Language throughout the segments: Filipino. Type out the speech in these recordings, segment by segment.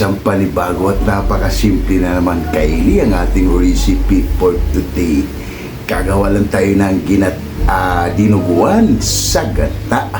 Isang panibago at napakasimple na naman kaili ang ating recipe for today. Gagawa lang tayo ng dinuguan sa gata.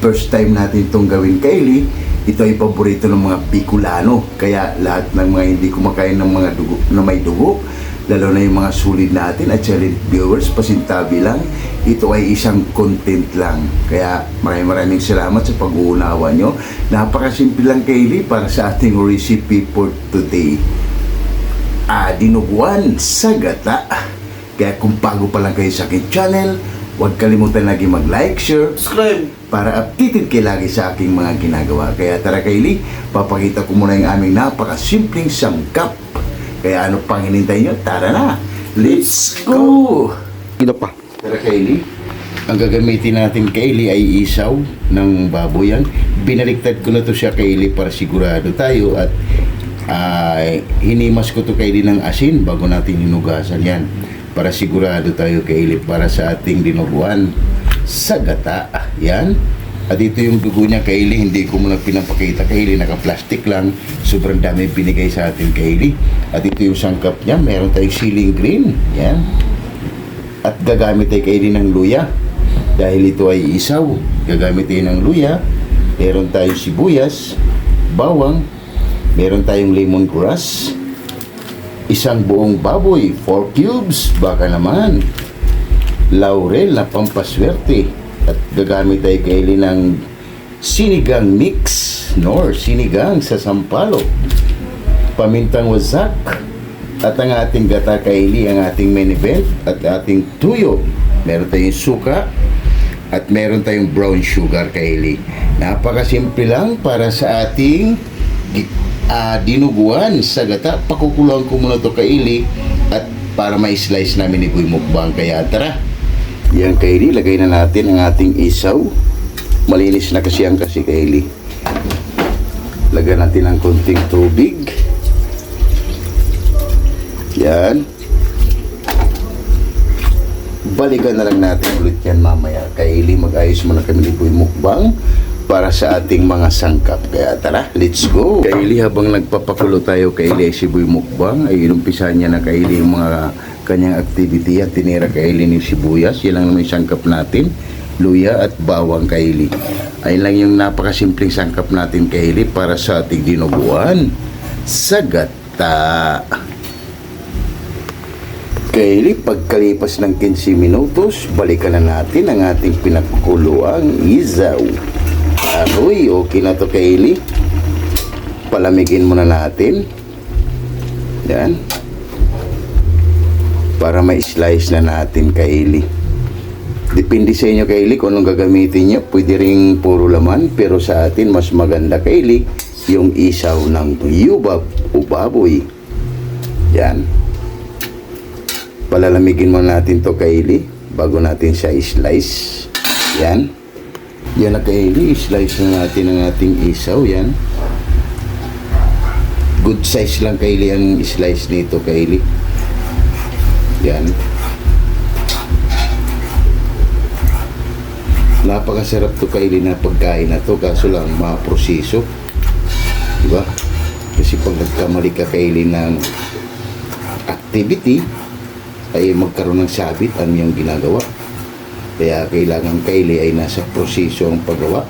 First time natin itong gawin kaili. Ito ay paborito ng mga Bicolano. Kaya lahat ng mga hindi kumakain ng mga dugo, na may dugo, lalo na yung mga sulit natin at silent viewers, pasintabi lang, ito ay isang content lang. Kaya maraming salamat sa pag-uunawa nyo. Napakasimple lang kaili para sa ating recipe for today. Dinuguan sa gata. Kaya kung bago pa lang kayo sa aking channel, huwag kalimutan lagi mag-like, share, Subscribe para updated kayo lagi sa aking mga ginagawa. Kaya tara kaili, papakita ko muna yung aming napakasimpleng sangkap. Kaya ano pang hinintay nyo? Tara na! Let's go! Ino pa. Tara kaili, ang gagamitin natin kaili ay isaw ng baboy yan. Binaliktad ko na to siya kaili para sigurado tayo at hinimas ko to kaili ng asin bago natin hinugasan yan. Para sigurado tayo kaili para sa ating dinuguan sa gata. Yan. At ito yung dugo niya kaili, hindi ko muna pinapakita kaili, naka-plastic lang. Sobrang dami binigay sa atin kaili. At ito yung sangkap niya, meron tayong ceiling green. Yan. At gagamit tayo kaili ng luya. Dahil ito ay isaw, gagamit tayo ng luya. Meron tayong sibuyas, bawang, meron tayong lemongrass, isang buong baboy, 4 cubes, baka naman, laurel na pampaswerte, at gagamit tayo kaili ng sinigang mix, nor sinigang sa sampalo, pamintang wasak, at ang ating gata kaili, ang ating main event, at ating tuyo. Meron tayong suka, at meron tayong brown sugar kaili. Napakasimple lang para sa ating dinuguan sa gata. Pakukulang ko muna to kaili at para ma-slice namin ni Boy Mukbang. Kaya tara, yan kaili, lagay na natin ang ating isaw. Malinis na kasi ang kaili. Lagyan natin ng konting tubig. Yan. Balikan na lang natin ulit yan mamaya kaili. Mag-ayos muna kami ni Boy Mukbang para sa ating mga sangkap. Kaya tara, let's go! Kaili, habang nagpapakulo tayo kaili si Boy Mukbang, ay inumpisahan niya na kaili yung mga kanyang activity at tinira kaili ni sibuyas. Yan lang naman yung sangkap natin, luya at bawang kaili. Ayun lang yung napakasimpleng sangkap natin kaili para sa ating dinuguan sa gata. Kaili, pagkalipas ng 15 minutos, balikan na natin ang ating pinakukuluang isaw. Aroy, okay na to kaili. Palamigin muna natin. Yan. Para ma-slice na natin kaili. Depende sa inyo kaili kung anong gagamitin nyo. Pwede ring puro laman, pero sa atin mas maganda kaili yung isaw ng yubab o baboy. Yan. Palalamigin muna natin to kaili bago natin siya i-slice. Yan. Yan na kaili, slice na natin ang ating isaw. Yan. Good size lang kaili ang slice nito kaili. Yan. Napakasarap to kaili na pagkain na to, kaso lang maproseso. Diba? Kasi pag nagkamali ka kaili ng activity, ay magkaroon ng sabit ang iyong ginagawa. Kaya kailangan kaili ay nasa proseso ang paggawa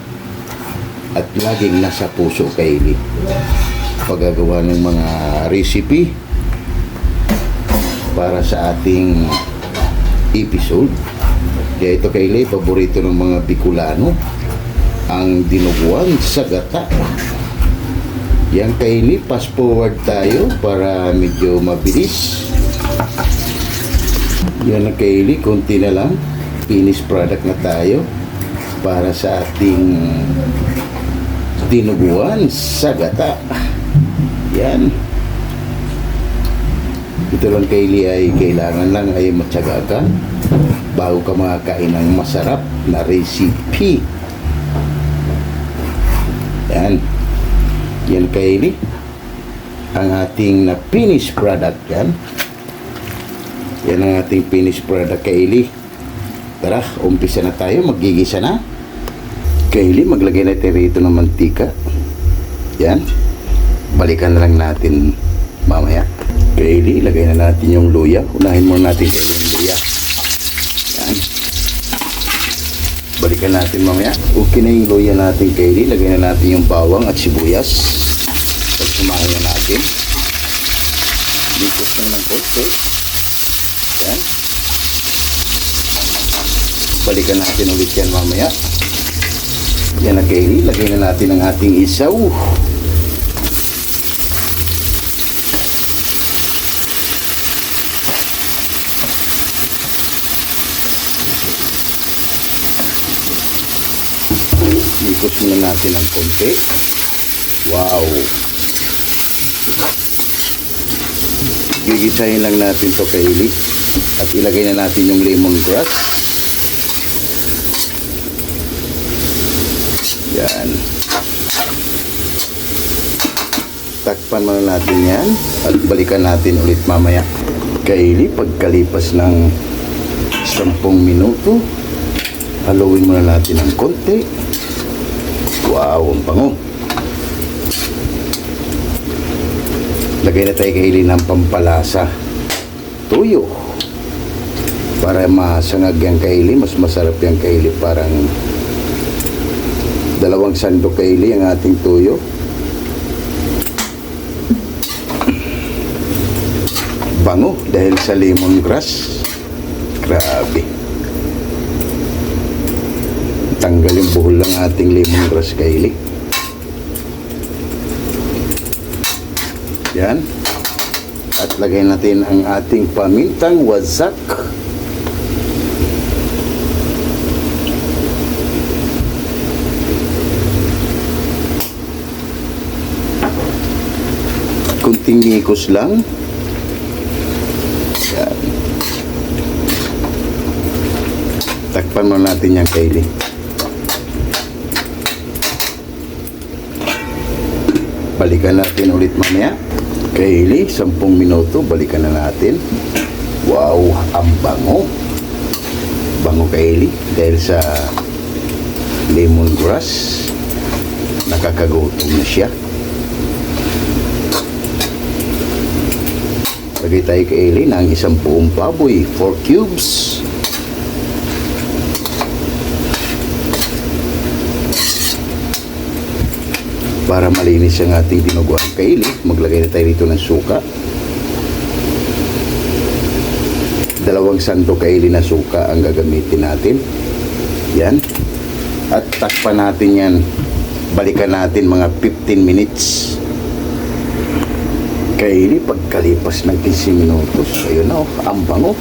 at laging nasa puso kaili paggagawa ng mga recipe para sa ating episode. Kaya ito kaili, paborito ng mga Bicolano, ang dinuguan sa gata. Yan kaili, fast forward tayo para medyo mabilis. Yan na kaili, konti na lang, finished product na tayo para sa ating dinuguan sa gata. Yan. Ito lang kaili ay kailangan lang ay matyaga ka bago ka makakain ng masarap na recipe. Yan. Yan kaili ang ating na finished product. Yan. Yan ang ating finished product kaili. Tara, umpisa na tayo, magigisa na. Kaili, maglagay natin rito ng mantika. Yan. balikan na lang natin mamaya. Kaylee, ilagay na natin yung luya. Unahin muna natin Kaylee yung luya. Yan. Balikan natin mamaya. Okay na yung luya natin Kaylee. Lagay na natin yung bawang at sibuyas. Pagsamahin na natin. Likot lang ng konti. Yan. Balikan natin ulit yan mamaya. Yan na Kaylee. Lagay na natin ang ating isaw. Ikot muna natin ng konti. Wow! Gigisahin lang natin to Kaylee. At ilagay na natin yung lemongrass. Yan. Takpan muna natin yan. At balikan natin ulit mamaya. Kaylee, pagkalipas ng 10 minuto, haluin muna natin ng konti. Wow, ang bango. Lagay na tayo Kaylee ng pampalasa. Tuyo. Para masangag yung Kaylee, mas masarap yung Kaylee. Parang 2 sandok Kaylee ang ating tuyo. Bango dahil sa lemongrass. Grabe. Tanggal yung buhol ng ating lemongrass Kaylee. Yan. At lagay natin ang ating pamintang wasak. Kunting ikos lang. Yan. Takpan mo natin yan Kaylee. Balikan natin ulit mamaya. Kaylee, 10 minuto, balikan na natin. Wow, ang bango. Bango Kaylee. Dahil sa lemongrass, nakakagutom na siya. Lagay tayo Kaylee ng 1 buong baboy, 4 cubes. Para malinis ang ating dinuguan Kaylee, maglagay na tayo dito ng suka. 2 sandok Kaylee na suka ang gagamitin natin. Yan. At takpan natin yan. Balikan natin mga 15 minutes. Kaylee, pagkalipas ng 15 minutos, ayun na, ang bango.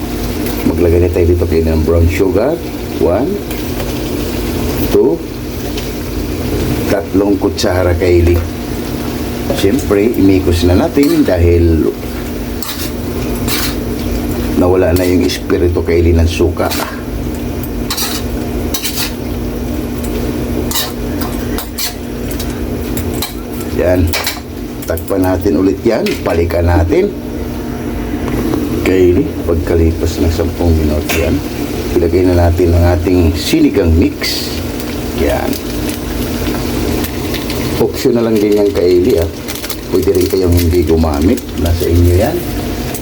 Maglagay na tayo dito ng brown sugar. 1, 2, 3 kutsara Kaylee. Siyempre, imikos na natin dahil nawala na yung espiritu Kaylee ng suka. Yan. Takpan natin ulit yan. Balikan natin. Kaylee, pagkalipas ng 10 minuto yan, ilagay na natin ang ating sinigang mix. Yan. Optional lang din yan Kaylee Pwede rin kayong hindi gumamit. Nasa inyo yan.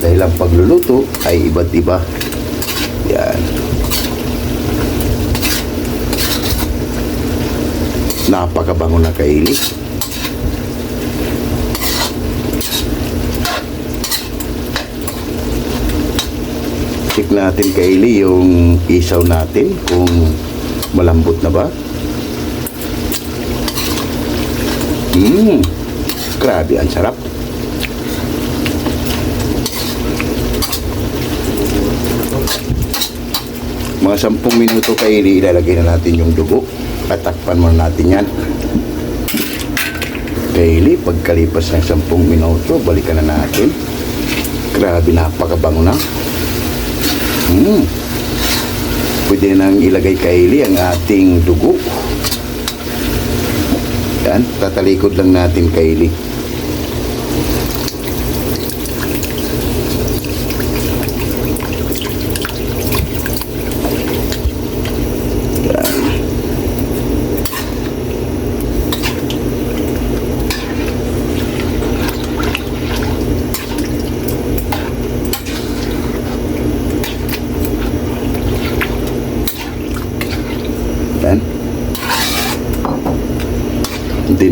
Dahil ang pagluluto ay iba't iba. Yan. Napakabango na Kaylee. Check natin Kaylee yung isaw natin kung malambot na ba. Grabe, ang sarap. Mga 10 minuto Kaylee, ilalagay na natin yung dugo. At takpan muna natin yan. Kaylee, pagkalipas ng 10 minuto, balikan na natin. Grabe, napakabango na. Pwede nang ilagay Kaylee ang ating dugo. Yan, tatalikod lang natin Kaylee.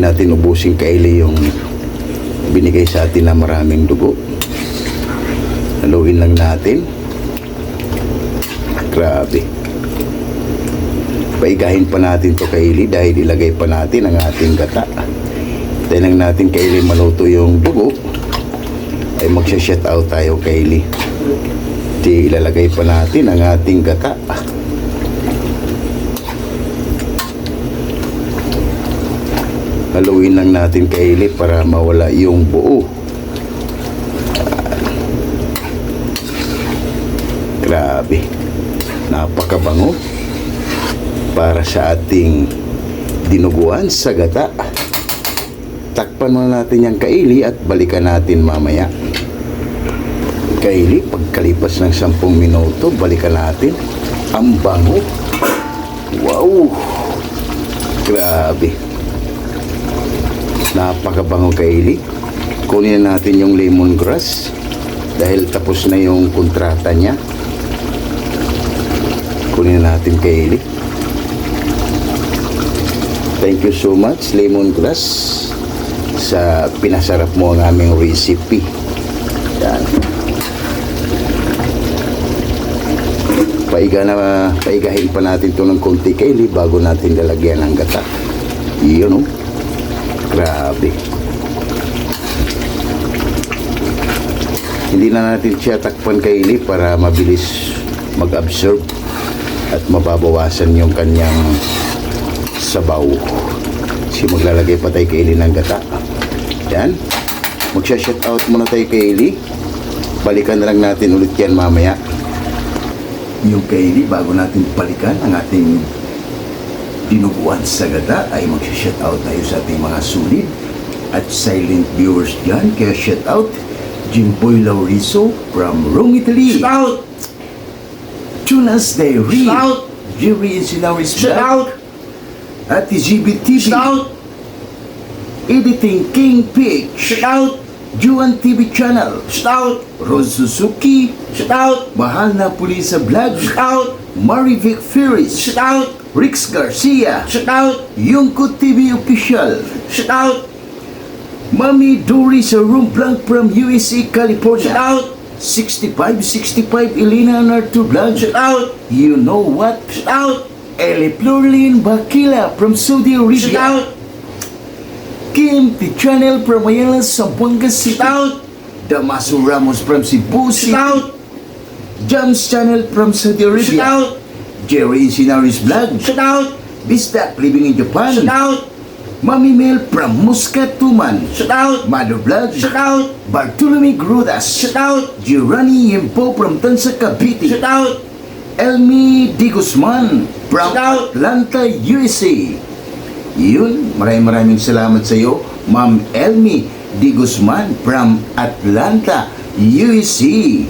Hindi natin ubusin kaili yung binigay sa atin na maraming dugo. Haluin lang natin. Grabe. Paigahin pa natin to kaili dahil ilagay pa natin ang ating gata. Tayo lang natin kaili maluto yung dugo. Ay magsha-shout out tayo kaili. Di ilalagay pa natin ang ating gata. Haluin lang natin kaili para mawala yung buo. Grabe. Napakabango para sa ating dinuguan sa gata. Takpan muna natin yung kaili at balikan natin mamaya. Kaili, pagkalipas ng 10 minuto, balikan natin. Ang bango. Wow! Grabe. Napakabango kaili. Kunin natin yung lemongrass dahil tapos na yung kontrata niya. Kunin natin kaili. Thank you so much lemongrass sa pinasarap mo ang aming recipe. Yan. Paigahin pa natin ito ng konti kaili bago natin lalagyan ng gata. Yun o. Grabe. Hindi na natin siya takpan kaili para mabilis mag-absorb at mababawasan yung kanyang sabaw. Kasi maglalagay pa tayo kaili ng gata. Yan. Magsha-shout out muna tayo kaili. Balikan na lang natin ulit yan mamaya. Yung kaili bago natin balikan ang ating dinuguan sa gata ay magsha-shout out tayo sa ating mga sulit at silent viewers dyan. Kaya shout out Jimboy Lauriso from Rome, Italy. Shout out! Tunas Diary. Shout out! Jerry Sinawis Shout out! at GBTV. Shout out! Editing King Peach. Shout out! Juan TV Channel. Shout out! Rose Suzuki. Shout out! Mahal na Pulisa Vlog. Shout out! Marivic Ferris. Shout out! Rix Garcia. Shout out! Yungko TV Official. Shout out! Mami Dory sa Room Blank from USA, California. Shout out! 6565 Elena Narto Vlog. Shout out! You know what? Shout out! Eli Florlin Bakila from Saudi Shout Arabia. out! Kim T Channel from Ayala, Zamboanga City. Shout out! Damaso Ramos from Cebu City. Shout out! Jams Channel from Saudi Shout Arabia. out! Jerry Sinaris Vlog. Shout out! Bistak living in Japan. Shout out! Mami Mel from Muscat Tuman. Shout out! Mother Vlog. Shout out! Bartolome Grudas. Shout out! Girani Yempo from Tansa Cavite. Shout out! Elmi Di Guzman from Shout out! Atlanta, USA. Yun, maraming salamat sa iyo, Ma'am Elmi Di Guzman from Atlanta, USA.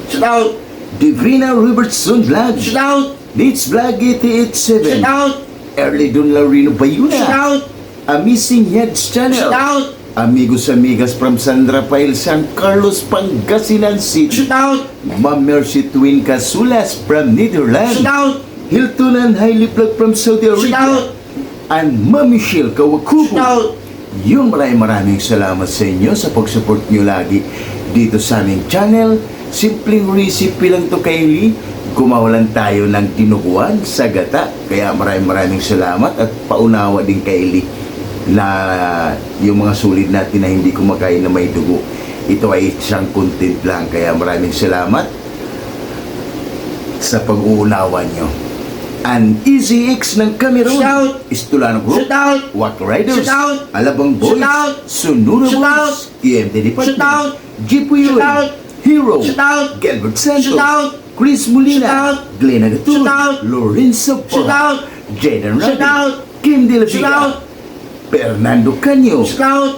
Shout out! Divina Robertson Vlog. Shout out! Leeds Vlog 887. Shout out! Early Don Laurino Shout Bayuna. out! Amazing Heads Channel. Shout out! Amigos Amigas from San Rafael, San Carlos, Pangasinan City. Shout out! Ma'am Mercy Twin Casulas from Netherlands. Shout out! Hilton and Hailey Plug from Saudi Shout Arabia. out! And Ma'am Michelle Kawakubo. Shout out! Yung maraming salamat sa inyo sa pag-support nyo lagi dito sa aming channel. Simpleng recipe lang to kaili. Gumawalan tayo ng tinuguan sa gata. Kaya maraming salamat at paunawa din kaili na yung mga sulit natin na hindi kumakain na may dugo. Ito ay isang content lang. Kaya maraming salamat sa pag-uunawa nyo. An Easy X ng Cameroon. Shout! Istulano Group. Shout out! Wack Riders. Shout out! Alabang Boys. Shout out! Sonora Shout out! Boys. EMT Department. Shout out! Jipuyoy. Shout out! Hero. Shout out! Gilbert Santos. Shout out! Chris Molina. Shout out! Glenn Agatud. Shout out! Lorenzo Shout Porra. out! Jaden Shout Rabi. out! Kim De La Shout Vega. out! Fernando Canyo. Shout out!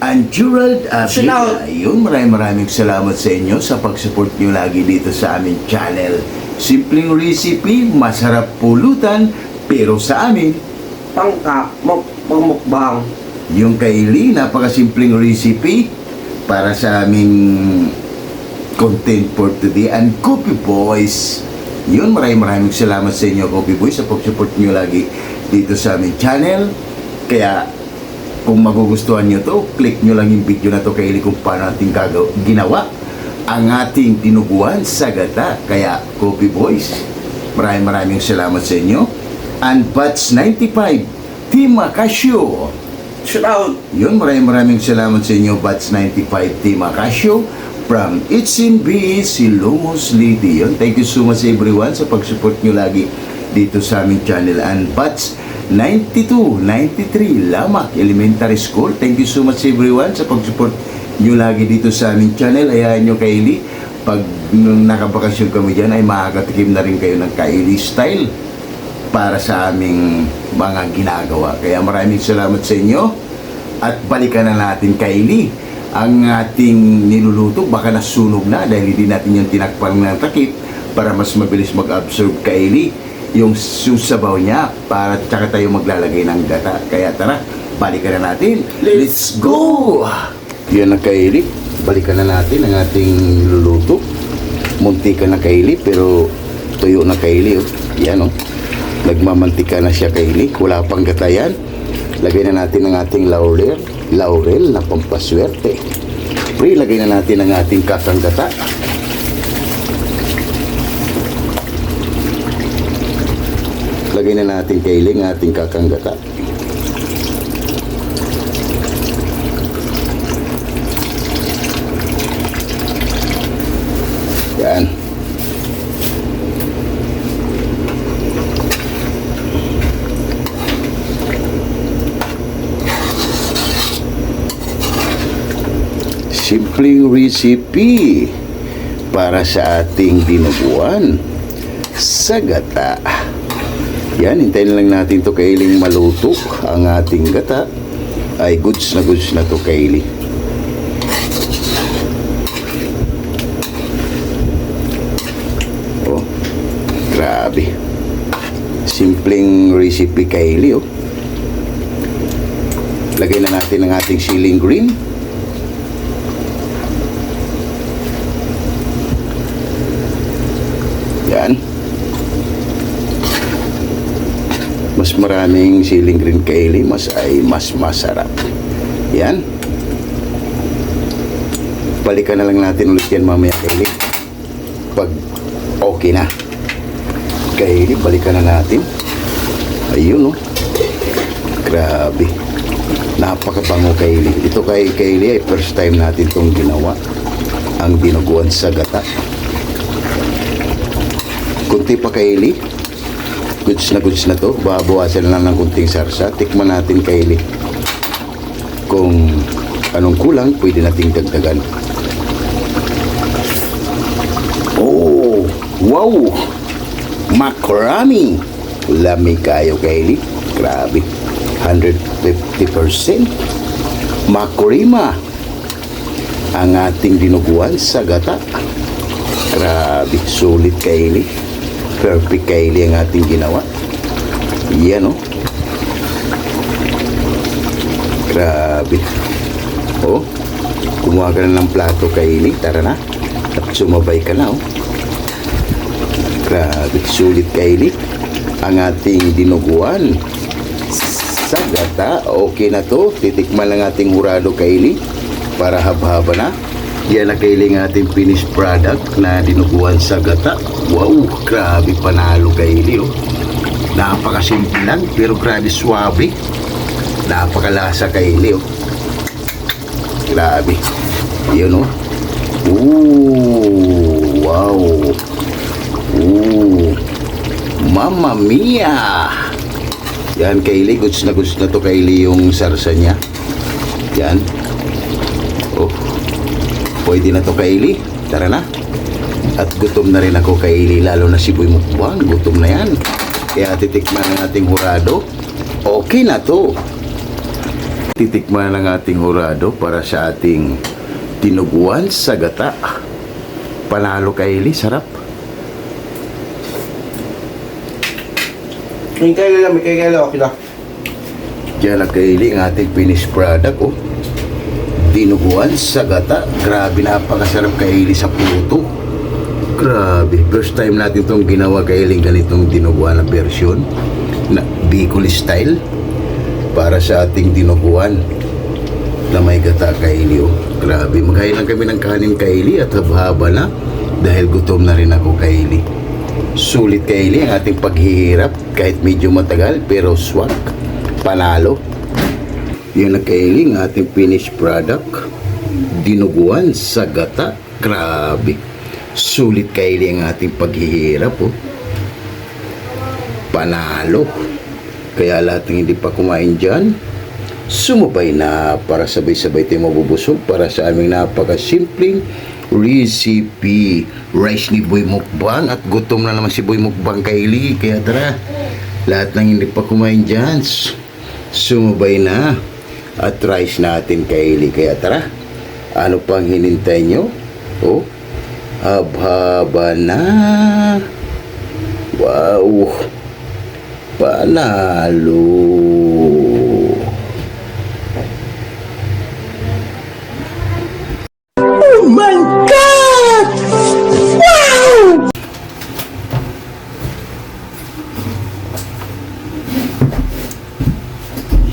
And Gerald Shout out! Avila. Ayun, maraming salamat sa inyo sa pag-support nyo lagi dito sa aming channel. Simpleng recipe, masarap pulutan, pero sa amin, Pangmukbang. yung kaili, napakasimpleng recipe para sa aming content for today. And Coffee Boys, yun, maraming salamat sa inyo, Coffee Boys, sa pag-support nyo lagi dito sa aming channel. Kaya, Kung magugustuhan nyo to, click nyo lang yung video na to kaili kung paano natin ginawa ang ating dinuguan sa gata. Kaya, Coffee Boys, maraming salamat sa inyo. And Batch 95, Team Acasio. Shout out! Yun, maraming salamat sa inyo, Batch 95, Team Acasio. From Itzinby, Silumos Liti. Yun, thank you so much everyone sa pag-support nyo lagi dito sa aming channel. And Batch 92, 93, Lamak Elementary School. Thank you so much everyone sa pag-support nyo lagi dito sa aming channel. Hayaan nyo Kaili, pag nakabakasyon kami dyan ay makakatikim na rin kayo ng Kaili style para sa aming mga ginagawa. Kaya maraming salamat sa inyo at balikan na natin Kaili ang ating niluluto. Baka nasunog na dahil hindi natin yung tinakpan ng takip para mas mabilis mag-absorb Kaili yung susabaw niya para tsaka tayo maglalagay ng gata. Kaya tara, balikan na natin. Let's go! Yan na Kaili, balikan na natin ang ating niluluto. Muntika na Kaili pero tuyo na Kaili. Oh. Yan oh. Nagmamantika na siya Kaili. Wala pang gata yan. Lagay na natin ang ating laurel na pampaswerte. Pre, lagay na natin ang ating kakang gata. Lagay na natin Kaili ang ating kakang gata. Yan. Simpleng recipe para sa ating dinuguan sa gata. Yan, hintayin lang natin to Kailing maluto. Ang ating gata ay goods na to Kaili. Oh, grabe. Simpleng recipe Kaili oh. Lagay na natin ang ating siling green. Yan. Mas maraming siling green Kaili, mas masarap. Yan. Balikan na lang natin ulit yan mamaya Kaili. Pag okay na. Kaili, balikan na natin. Ayun oh. Grabe. Napakabango Kaili. Ito kay Kaili ay first time natin itong ginawa. Ang dinuguan sa gata. Kunti pa Kaili. Goods na to. Babawasan lang ng kunting sarsa. Tikman natin Kaili. Kung anong kulang, pwede nating dagdagan. Oh! Wow! Makarami! Lami kayo Kaili. Grabe. 150%. Makurima. Ang ating dinuguan sa gata. Grabe. Sulit Kaili. Perfect Kaili ang ating ginawa. Yan oh. Grabe. Oh. Kumuha ka na ng plato Kaili. Tara na. At sumabay ka na oh. Grabe. Sulit Kaili. Ang ating dinuguan sa gata. Okay na to. Titikman lang ating hurado Kaili. Para haba-haba na. Yan na Kaili ng ating finished product na dinuguan sa gata. Wow, grabe panalo Kaili oh. Napakasimple lang pero grabe suwabe. Napakalasa Kaili oh. Grabe. Yun oh. Ooh, wow. Ooh. Mamma mia. Yan Kaili, goods na to Kaili yung sarsa niya. Yan. Oh. Pwede na to Kaili. Tara na. At gutom na rin ako Kaili. Lalo na si Boy Mukbang. Gutom na yan. Kaya titikman ang ating hurado. Okay na to. Titikman ang ating hurado para sa ating tinuguan sa gata. Panalo Kaili. Sarap. May kaya okay na. Diyan na Kaili ang ating finished product oh. Dinuguan sa gata. Grabe, napakasarap Kaili sa puto. Grabe. First time natin itong ginawa Kaili, ganitong dinuguan na version na Bicol style para sa ating dinuguan. na may gata, Kylie. Oh. Grabe, maghain lang kami ng kanin, Kylie, at haba na. Dahil gutom na rin ako, Kylie. Sulit, Kylie, ang ating paghihirap. Kahit medyo matagal, pero swak. Panalo. Yun na, Kylie, ang ating finished product. Dinuguan sa gata. Grabe. Sulit, Kylie, ang ating paghihirap. Oh. Panalo. Kaya lahat ng hindi pa kumain dyan, sumubay na para sabay-sabay tayo mabubusog para sa aming napakasimpleng recipe. Rice ni Boy Mukbang at gutom na naman si Boy Mukbang, Kylie. Kaya tara, lahat ng hindi pa kumain dyan, sumubay na at rice natin, Kylie. Kaya tara, ano pang hinintay nyo? Oh, haba na. Wow, panalo.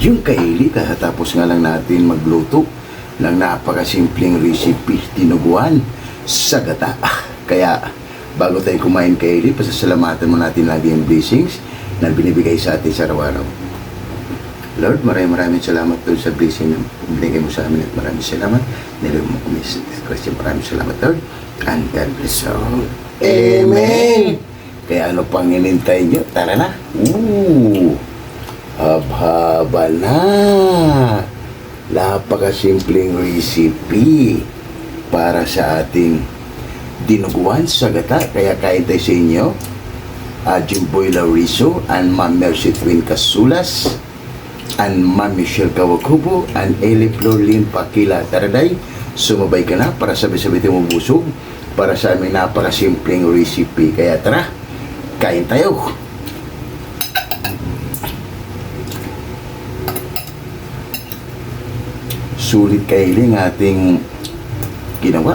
Yung Kylie, kakatapos nga lang natin magluto ng napakasimpleng recipe, dinuguan sa gata. Kaya bago tayo kumain, Kylie, pasasalamatan mo natin lagi yung blessings na binibigay sa atin sa araw-araw. Lord, maraming salamat doon sa blessing na binigay mo sa amin at maraming salamat. Nilagay mo kami sa Christian. Maraming salamat, Lord. And God bless all. Amen! Kaya ano pang hinintay nyo? Tara na! Haba na. Napakasimpleng recipe para sa ating dinuguan sa gata. Kaya kain tayo sa inyo, Jimboy Lauriso and Ma'am Mercy Twin Casulas and Ma'am Michelle Kawakubo and Eli Florlin Pakila. Taraday, sumabay ka na para sabay-sabay tayo mabusog para sa aming napakasimpleng recipe. Kaya tara, kain tayo. Sulit, Kylie, ang ating ginawa.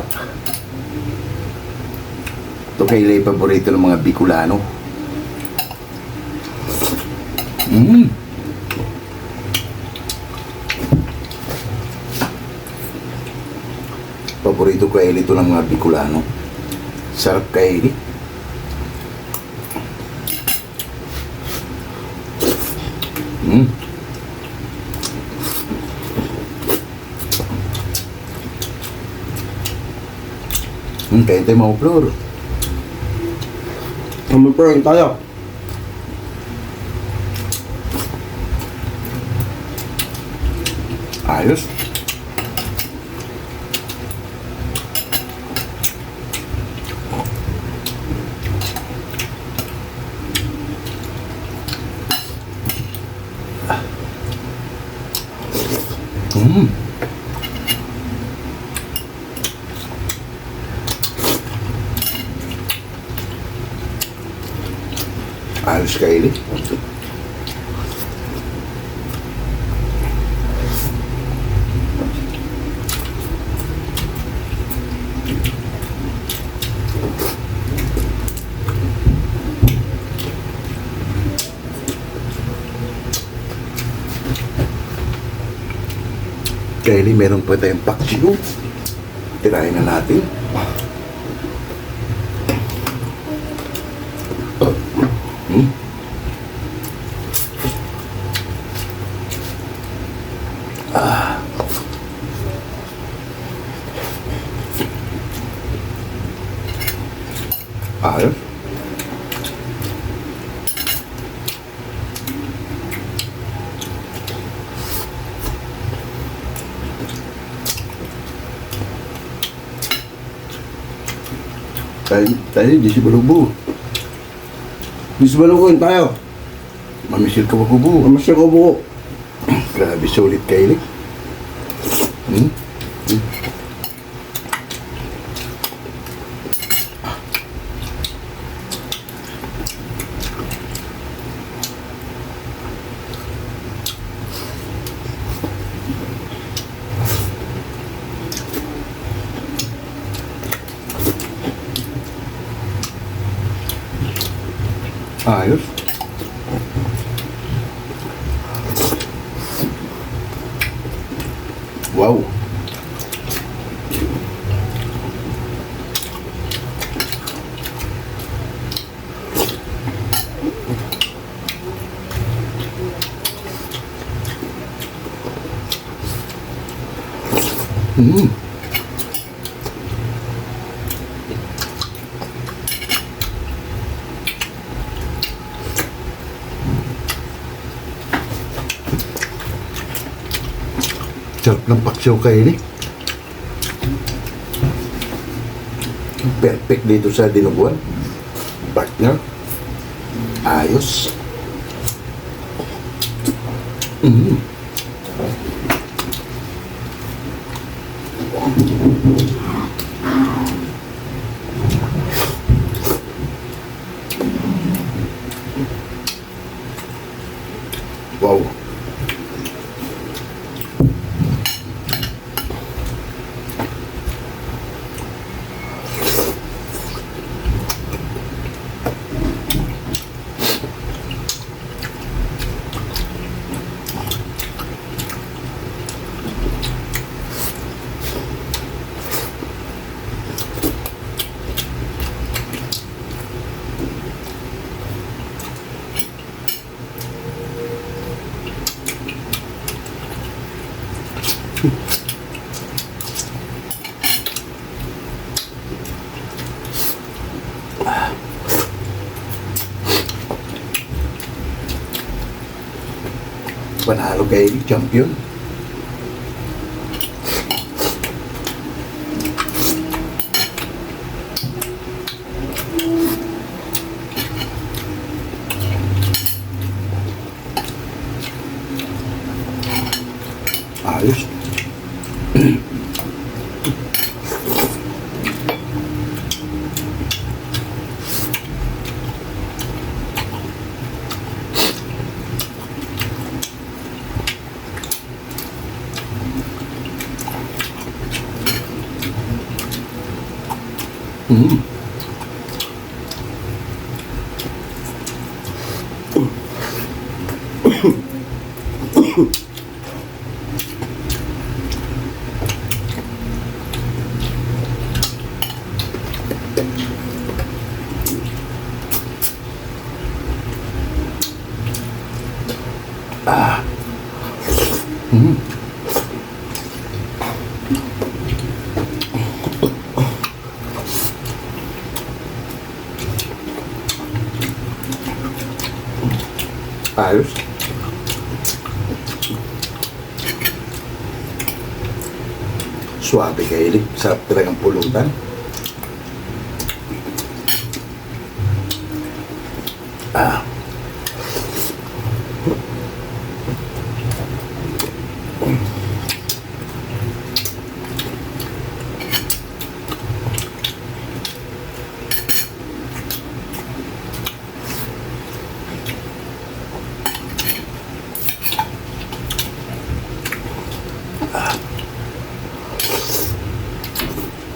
Ito, Kylie, paborito ng mga Bicolano. Paborito, Kylie, ito ng mga Bicolano. Sarap, Kylie. Kaya tayo mga upload. Mag-prank tayo. Ayos. Ayos, Kylie. Kylie, meron pa tayong paksiw. Tirahin na natin. Ayos. Tayo, di si Balubo. Bisbalukuin tayo. Mamisil ka Balubo. Mamasya ko buko. Grabe, sulit, Kylie. Ayos. Wow. Mm. Sarap ng paksiw kayo ni. Perfect dito sa dinuguan. Partner. Ayos. Mm. Wow. Panalo kayo ni champion. Ayos. Mm. Ah. Mm. Ayos. Suabe kayo rin. Sarap talagang pulutan. Ah.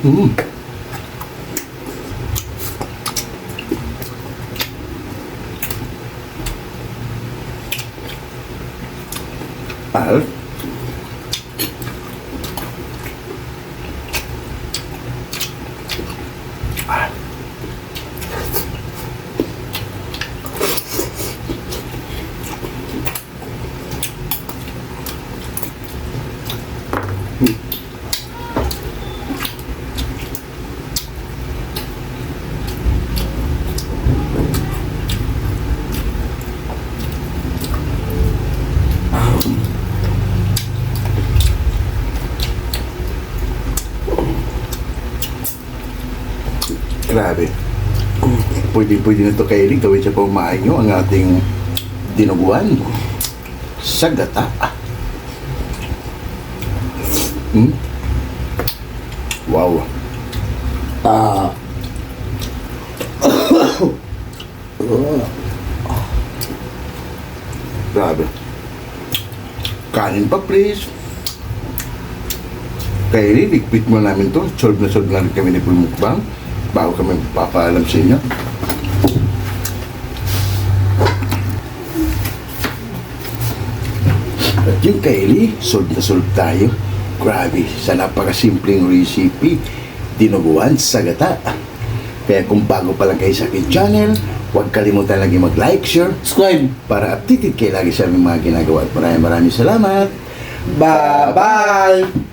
Mm. Ayos. Ah. Grabe. Pwede na ito kayo rin. Gawin siya pumain nyo ang ating dinuguan sa gata. Hmm? Wow. Ah. Grabe. Kanin pa, please. Kaya rin, ligpit mo namin to. Solve na rin kami ni Pulmukbang bago kami papaalam sa inyo. At yung Kylie, solve tayo. Grabe, sa napakasimpleng recipe, dinuguan sa gata. Kaya kung bago pa lang kayo sa aking channel, huwag kalimutan lagi mag-like, share, Subscribe. para updated kayo lagi sa aming mga ginagawa. At maraming salamat. Bye-bye.